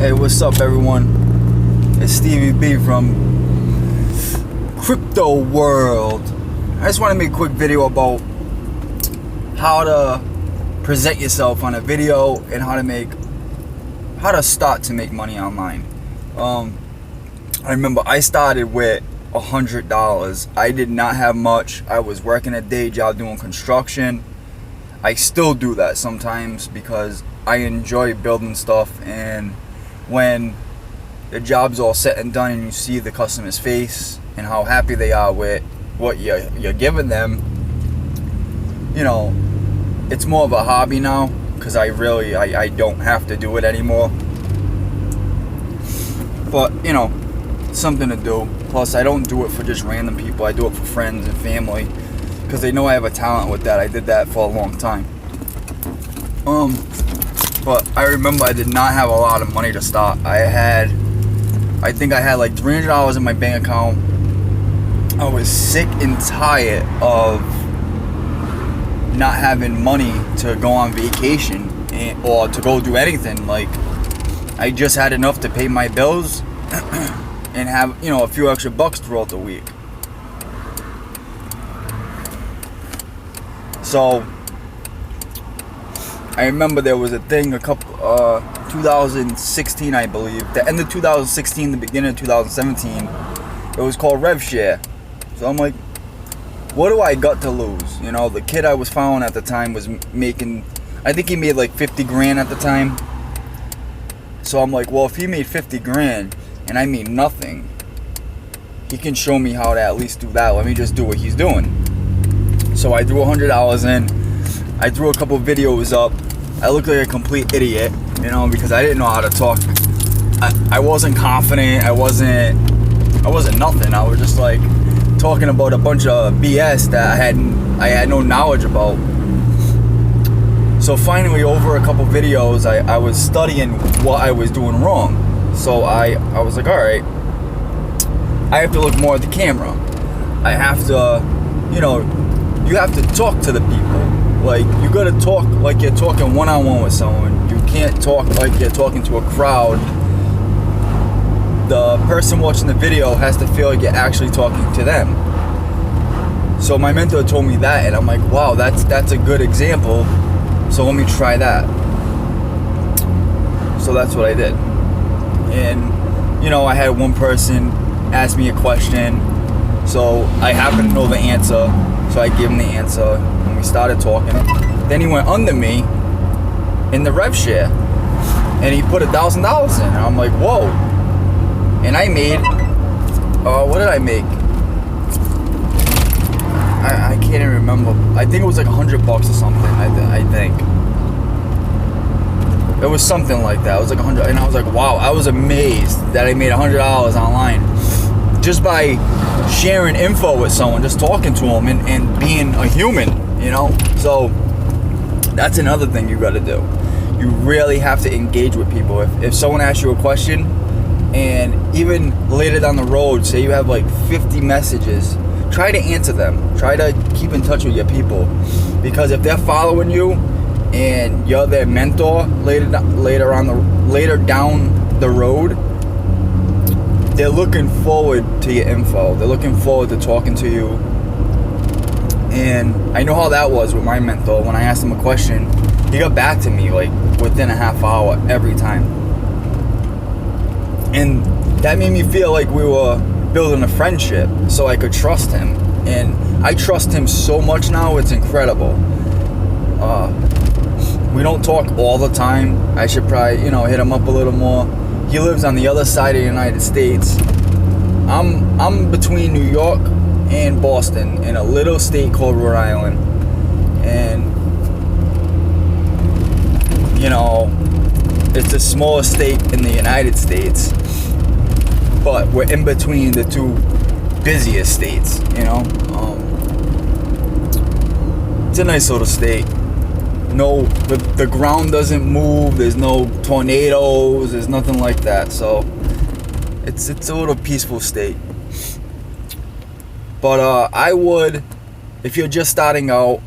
Hey, what's up, everyone? It's Stevie B from Crypto World. I just want to make a quick video about how to present yourself on a video and how to start to make money online. I remember I started with $100. I did not have much. I was working a day job doing construction. I still do that sometimes because I enjoy building stuff, and when the job's all set and done and you see the customer's face and how happy they are with what you're giving them, you know, it's more of a hobby now because I don't have to do it anymore. But, you know, it's something to do. Plus, I don't do it for just random people. I do it for friends and family because they know I have a talent with that. I did that for a long time. But I remember I did not have a lot of money to start. I think I had like $300 in my bank account. I was sick and tired of not having money to go on vacation or to go do anything. Like, I just had enough to pay my bills and have, you know, a few extra bucks throughout the week. So I remember there was a thing 2016, I believe, the end of 2016, the beginning of 2017. It was called Rev Share. So I'm like, what do I got to lose? You know, the kid I was following at the time was making, I think he made like 50 grand at the time. So I'm like, well, if he made 50 grand and I made nothing, he can show me how to at least do that. Let me just do what he's doing. So I threw $100 in. I threw a couple videos up. I looked like a complete idiot, you know, because I didn't know how to talk. I wasn't confident. I wasn't nothing. I was just like talking about a bunch of BS that I had no knowledge about. So finally, over a couple videos, I was studying what I was doing wrong. So I was like, all right, I have to look more at the camera. I have to, you know, you have to talk to the people. Like, you gotta talk like you're talking one-on-one with someone. You can't talk like you're talking to a crowd. The person watching the video has to feel like you're actually talking to them. So my mentor told me that, and I'm like, wow, that's a good example. So let me try that. So that's what I did. And, you know, I had one person ask me a question. So I happen to know the answer. So I gave him the answer, and we started talking. Then he went under me in the rev share, and he put $1,000 in. And I'm like, whoa. And I made, what did I make? I can't even remember. I think it was like $100 or something. I think it was something like that. It was like 100, and I was like, wow. I was amazed that I made $100 online just by sharing info with someone, just talking to them and being a human, you know. So that's another thing you got to do. You really have to engage with people. If someone asks you a question, and even later down the road, say you have like 50 messages, try to answer them. Try to keep in touch with your people, because if they're following you and you're their mentor later down the road, they're looking forward to your info. They're looking forward to talking to you. And I know how that was with my mentor. When I asked him a question, he got back to me like within a half hour every time. And that made me feel like we were building a friendship, so I could trust him. And I trust him so much now, it's incredible. We don't talk all the time. I should probably, you know, hit him up a little more. He lives on the other side of the United States. I'm between New York and Boston in a little state called Rhode Island. And, you know, it's the smallest state in the United States, but we're in between the two busiest states, you know. It's a nice little state. No, the ground doesn't move. There's no tornadoes. There's nothing like that. So it's a little peaceful state. But I would, if you're just starting out,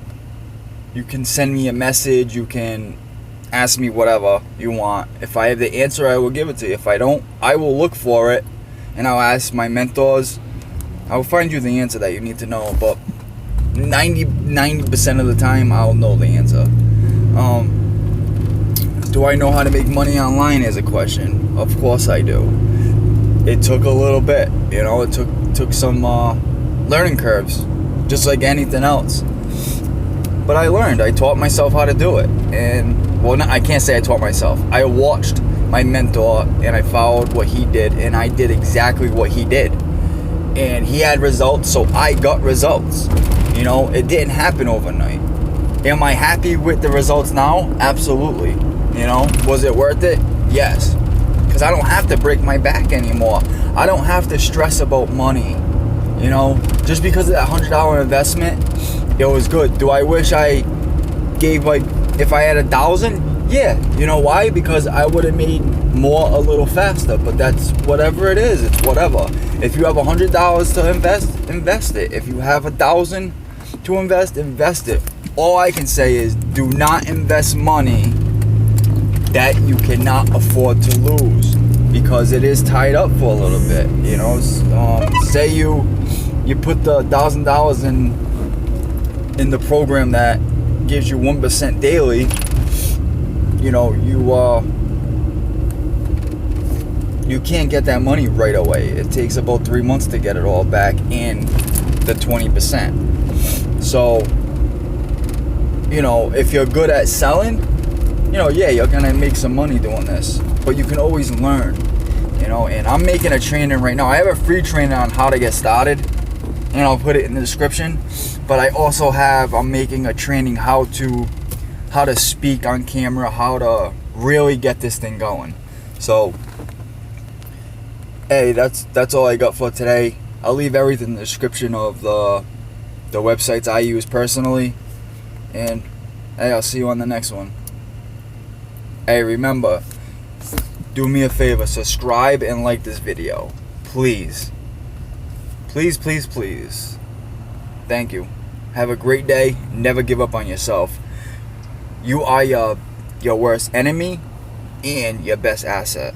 you can send me a message. You can ask me whatever you want. If I have the answer, I will give it to you. If I don't, I will look for it, and I'll ask my mentors. I will find you the answer that you need to know. But 90% of the time, I'll know the answer. Do I know how to make money online is a question. Of course I do. It took a little bit, it took some learning curves, just like anything else. But I learned. I taught myself how to do it. And, well, I can't say I taught myself. I watched my mentor, and I followed what he did, and I did exactly what he did. And he had results, so I got results. It didn't happen overnight. Am I happy with the results now? Absolutely. Was it worth it? Yes. Because I don't have to break my back anymore. I don't have to stress about money. Just because of that $100 investment, it was good. Do I wish I gave, if I had 1,000? Yeah. You know why? Because I would have made more a little faster. But that's whatever it is. It's whatever. If you have $100 to invest it. If you have 1,000 to invest it. All I can say is do not invest money that you cannot afford to lose, because it is tied up for a little bit. Say you put the $1,000 in the program that gives you 1% daily. You can't get that money right away. It takes about 3 months to get it all back in the 20%. So, if you're good at selling, you're gonna make some money doing this, but you can always learn, and I'm making a training right now. I have a free training on how to get started, and I'll put it in the description, but I'm making a training how to speak on camera, how to really get this thing going. So, hey, that's all I got for today. I'll leave everything in the description of the websites I use personally, and hey, I'll see you on the next one. Hey, remember, do me a favor, subscribe and like this video. Please. Please, please, please. Thank you. Have a great day. Never give up on yourself. You are your worst enemy and your best asset.